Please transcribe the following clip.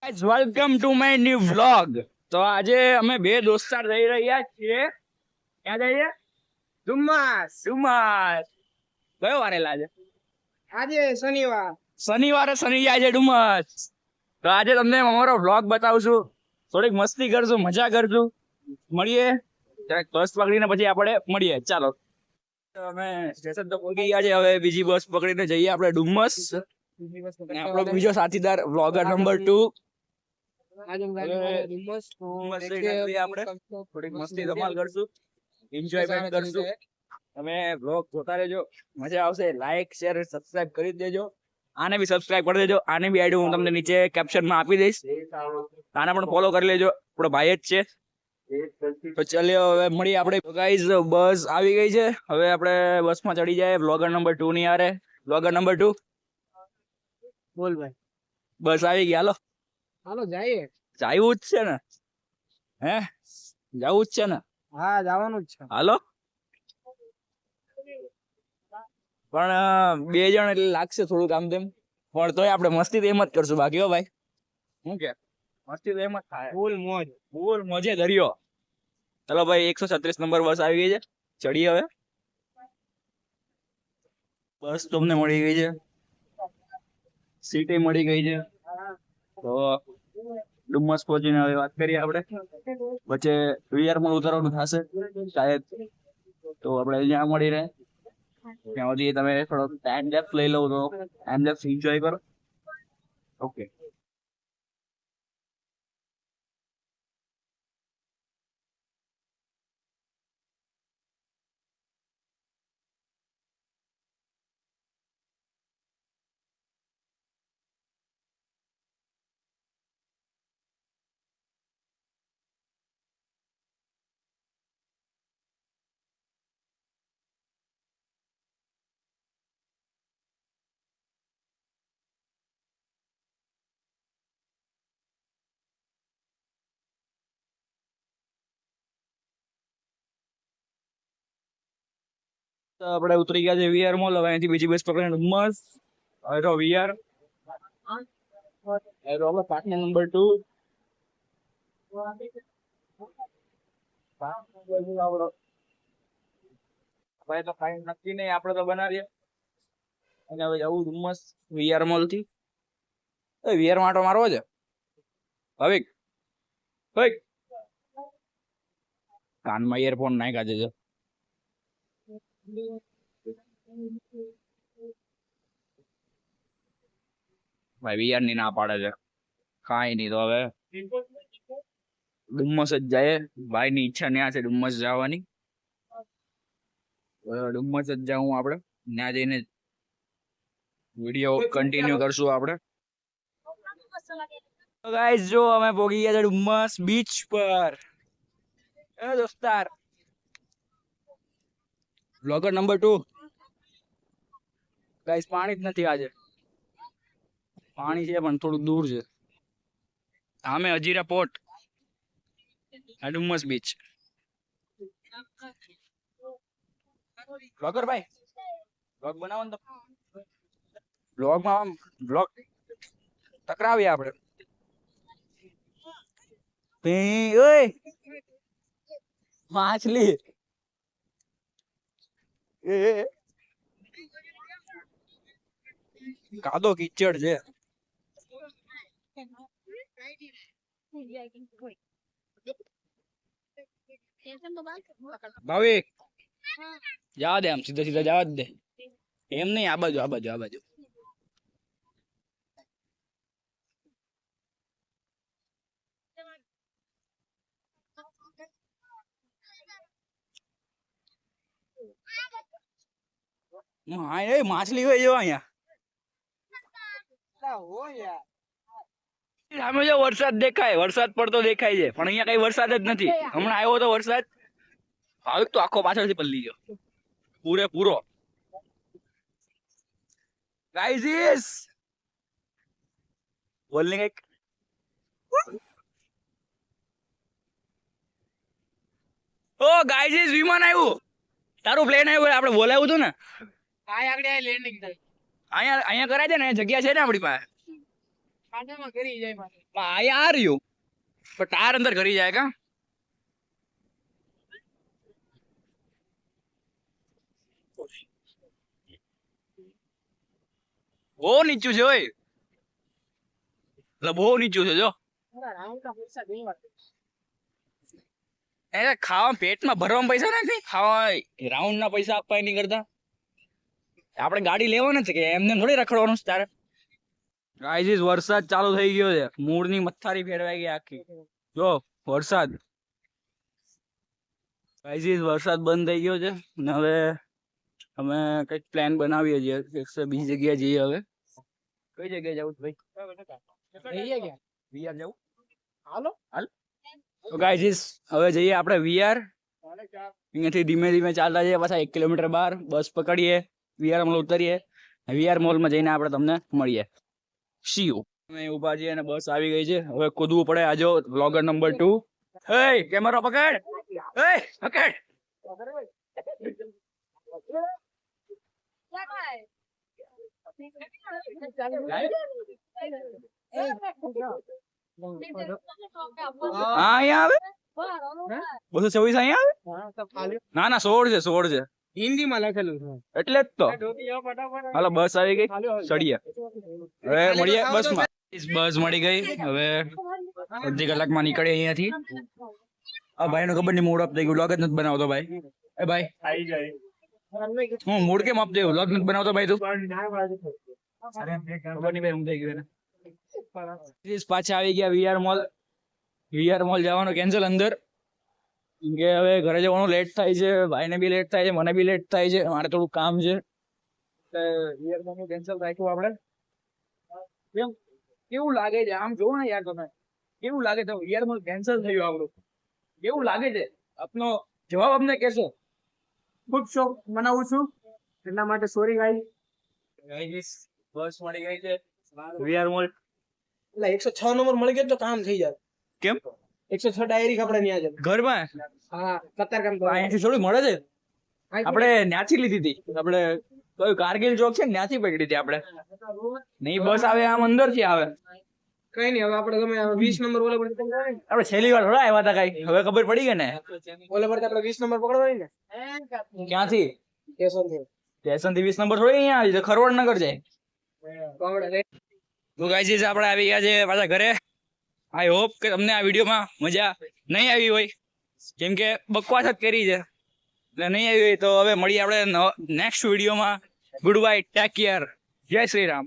Guys welcome to my new vlog. તો આજે અમે બે દોસ્તાર જઈ રહ્યા છીએ. ક્યાં જઈએ? ડુમ્મસ. ડુમસ. કયો વાર એલા આજે? આજે શનિવાર. શનિવારે શનિ જાય છે ડુમસ. તો આજે તમને અમારો વ્લોગ બતાવશું. થોડીક મસ્તી કરશું, મજા કરશું. મળીએ જરાક બસ પકડીને પછી આપણે મળીએ. ચાલો. તો અમે સ્ટેશન તો પહોંચી ગયા છે. હવે બીજી બસ પકડીને જઈએ આપણે ડુમસ. અને આપણો બીજો સાથીદાર વ્લોગર નંબર 2. થોડીક મસ્તી ધમાલ કરશું, એન્જોયમેન્ટ કરશું. તમે વ્લોગ જોતા રહેજો, મજા આવશે. લાઈક શેર સબસ્ક્રાઇબ કરી દેજો. આને બી સબસ્ક્રાઇબ કરી દેજો. આની બી આઈડી હું તમને નીચે કેપ્શનમાં આપી દઈશ. આને પણ ફોલો કરી લેજો, આપણો ભાઈ જ છે. તો ચાલ્યો હવે મળીએ આપણે. ગાઈઝ બસ આવી ગઈ છે. હવે આપણે બસમાં ચડી જાય. વ્લોગર નંબર 2 ની આરે. વ્લોગર નંબર 2 બોલ ભાઈ. બસ આવી ગઈ. હાલો હાલો જઈએ. જાવું જ છે ને? હે જાવું જ છે ને? હા જવાનું જ છે. હાલો. પણ બે જણ એટલે લાગશે થોડુંક આમ તેમ, પણ તોય આપણે મસ્તી તો એમ જ કરશું. બાકી હો ભાઈ, શું કે મસ્તી તો એમ જ થાય. ફૂલ મોજ. ફૂલ મોજે દરિયો. ચલો ભાઈ, 136 નંબર બસ આવી ગઈ છે. ચડીએ હવે. બસ તમને મળી ગઈ છે, સીટ મળી ગઈ છે. તો ડુમસ પહોંચીને હવે વાત કરીએ આપણે. વચ્ચે વીઆર માં ઉતરવાનું થશે શાયદ, તો આપણે અહીંયા મળી રહે ત્યાં સુધી તમે થોડો ટાઈમ લેપ્સ લઈ લો, તો ટાઈમ લેપ્સ એન્જોય કરો. ઓકે. તો આપણે ઉતરી ગયા છે વીઆર મોલ. હવે અહીંથી બીજી બસ પકડીને ડુમસ. હવે તો વીઆર પાર્ટનર નંબર 2. ભાઈ તો કઈ નક્કી નહીં, આપણે તો બનાવીએ. અને હવે જવું ડુમસ વીઆર મોલ થી. વીઆર માટો મારવો છે ભાવિક. ભાઈ કાનમાં ઇયરફોન નાખ્યા છે. ભાઈ વીઆર ની ના પાડે છે. કાંઈ નહીં, તો હવે ડુમ્મસ જ જાય. ભાઈ ની ઈચ્છા ન્યા છે ડુમ્મસ જવાની. ડુમ્મસ જ જાઉં આપણે. ત્યાં જઈને વિડીયો કન્ટિન્યુ કરશું આપણે. તો ગાઈસ જો અમે પહોંચી ગયા છે ડુમ્મસ બીચ પર. એ દોસ્તાર બ્લોગર નંબર 2. ગાઈસ પાણી જ નથી આજે. પાણી છે પણ થોડું દૂર છે. સામે હજીરા પોર્ટ, આ ડુમ્મસ બીચ. બ્લોગર ભાઈ બ્લોગ બનાવો ને. બ્લોગમાં બ્લોગ ટકરાવીએ આપણે. ઓય માછલી. કાદો કીચડ છે. ભાવિક જવા દે, આમ સીધા સીધા જવા જ દે. એમ નહીં, આ બાજુ આ બાજુ આ બાજુ. હા એ માછલી હોય જો અહીંયા. સામે જો વરસાદ દેખાય, વરસાદ પડતો દેખાય છે, પણ અહીંયા કઈ વરસાદ જ નથી. હમણાં આવ્યો તો વરસાદ. ભાવિક તો આખો પાછળથી પલ્લી ગયો પૂરેપૂરો. ગાઈઝ બોલને કઈક. ઓ ગાઈઝ વિમાન આવ્યું. તારું પ્લેન આવ્યું, આપણે બોલાવ્યું હતું ને. આ આગળ લેન્ડિંગ થાય. અહીંયા અહીંયા કરાય છે ને, જગ્યા છે ને આપણી પાસે. ખાડામાં કરી જાય પાછું. આ આ રહ્યું પણ ટાયર અંદર ઘરી જાય કા બહુ નીચું છે ઓય એટલે બહુ નીચું છે જો થોડા રાઉન્ડના પૈસા દેવા છે. એ ખાવા પેટમાં ભરવામાં પૈસા નથી ખાવા રાઉન્ડ ના પૈસા આપવા નહીં કરતા આપણે ગાડી લેવાની છે કે એમને થોડી રખડવાનું છે તારે ગાઈઝ વરસાદ ચાલુ થઈ ગયો છે મૂળની મથારી ફેરવાઈ ગઈ આખી જો વરસાદ ગાઈઝ વરસાદ બંધ થઈ ગયો છે ને હવે અમે કઈક પ્લાન બનાવીએ છીએ બીજી જગ્યાએ જઈએ હવે કઈ જગ્યાએ જવું છે ભાઈ લઈએ ગયા. વીઆર જવું હાલો. તો ગાઈઝ હવે જઈએ આપણે વીઆર અહીંયાથી ધીમે ધીમે ચાલતા જઈએ પાછા 1 કિલોમીટર બહાર બસ પકડીએ વીઆર મોલ ઉતરીએ વીઆર મોલમાં જઈને આપણે તમને મળીએ સી યુ અમે ઊભા છીએ અને બસ આવી ગઈ છે હવે કૂદવું પડે આજો વ્લોગર નંબર 2 હે કેમેરો પકડ હે પકડ હા અહીંયા આવે 224 અહીંયા આવે હા, તો ખાલી ના ના 16 છે 16 છે હિન્દીમાં લખેલું છે. એટલે જ તો ધોતિયા ફટાફટ. હાલો બસ આવી ગઈ ખાલી હોય. ચડીએ હવે મળીએ બસમાં બસ મળી ગઈ હવે અડધી કલાકમાં નીકળીએ અહીંયાથી આ ભાઈ નો ખબર નહીં મૂડ અપ થઈ ગયું વ્લોગ જ નથી બનાવતો ભાઈ એ ભાઈ હું મૂડ કેમ અપ થઈ ગયું વ્લોગ નથી બનાવતો ભાઈ તું ખબર નહીં ભાઈ હું થઈ ગયું એને પાછા આવી ગયા વીઆર મોલ જવાનું કેન્સલ અંદર કેમ કે હવે ઘરે જવાનું લેટ થાય છે ભાઈને બી લેટ થાય છે મને બી લેટ થાય છે મારે થોડું કામ છે એટલે વીઆર મોલ કેન્સલ રાખ્યું આપણે કેમ કેવું લાગે છે આમ જોવો ને યાર તમે કેવું લાગે છે વીઆર મોલ કેન્સલ થયું આપણું કેવું લાગે છે આપનો જવાબ અમને કહેશો ખુદ શોખ બનાવું છું એટલા માટે સોરી ગાઈસ. બસ મળી ગઈ છે વીઆર મોલ એટલે 106 નંબર મળી ગયો તો કામ થઈ જાય. કેમ 106 ડાયરી આપણે ન્યા છે. ઘરમાં હા, કતારગામ તો. અહીંયાથી થોડી મળે છે આપણે ન્યાથી લીધી હતી આપણે કયું કારગિલ ચોક છે ને ત્યાંથી પકડી હતી આપણે નહીં બસ આવે આમ અંદર થી આવે કઈ નહીં, હવે આપણે ગમે 20 નંબર ઓલે પર પકડવાની. આપણે છેલ્લી વાર થોડા આવ્યા હતા કઈ હવે ખબર પડી ગઈ ને ઓલે પર આપણે 20 નંબર પકડવાની ને ક્યાંથી સ્ટેશન થી. સ્ટેશન થી 20 નંબર થોડી અહીંયા આવી છે ખરવડનગર જાય તો આપણે તો ગાઈઝ આપણે આવી ગયા છે પાછા ઘરે આઈ હોપ કે તમને આ વિડીયોમાં મજા નહીં આવી હોય કેમ કે બકવાસ જ કરી છે એટલે નહીં આવી હોય તો હવે મળીએ આપણે નેક્સ્ટ વિડીયોમાં ગુડ બાય ટેક કેર જય શ્રી રામ